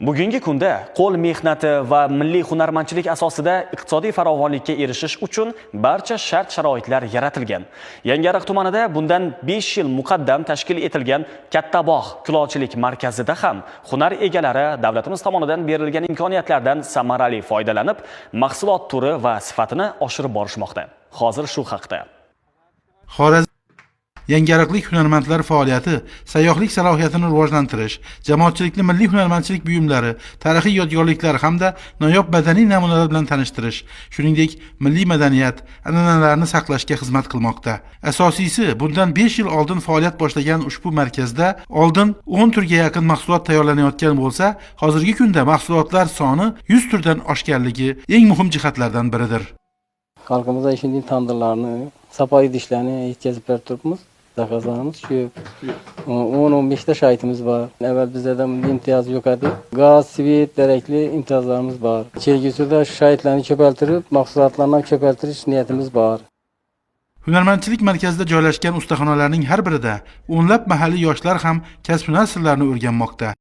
Bugungi kunda qo'l mehnati va milliy hunarmandchilik asosida iqtisodiy farovonlikka erishish uchun barcha shart-sharoitlar yaratilgan. Yangiariq tumanida bundan 5 yil muqaddam tashkil etilgan Kattabog' kulolchilik markazida ham hunar egalari davlatimiz tomonidan berilgan imkoniyatlardan samarali foydalanib, mahsulot turi va sifatini oshirib borishmoqda. Hozir shu haqda. Yangiariqlik hunarmandlar faoliyati sayyohlik salohiyatini rivojlantirish, jamoatchilikni milliy hunarmandchilik buyumlari, tarixiy yodgorliklar hamda noyob madaniy namunalar bilan tanishtirish, shuningdek milliy madaniyat, an'analarni saqlashga xizmat qilmoqda. Asosiysi, bundan 5 yil oldin faoliyat boshlagan ushbu markazda oldin 10 turga yaqin mahsulot tayyorlanayotgan bo'lsa, hozirgi kunda mahsulotlar soni 100 turdan oshganligi eng muhim jihatlardan biridir. Xalqimizga shunday tandırlarni, sapa idishlarni yetkazib berib turibmiz. Zakazlarımız şu 10-15 ta şahitimiz var. Evvel bizde de imtiyaz yok idi. Gaz, sivit, derekli imtiyazlarımız var. Çelgüsüde şahitlerini çöpeltirip, mahsulatlarından çöpeltiriş niyetimiz var. Hunarmandchilik markazida joylashgan ustaxonalarning har birida o'nlab mahalliy yoshlar ham kasb-hunar sirlarini o'rganmoqda.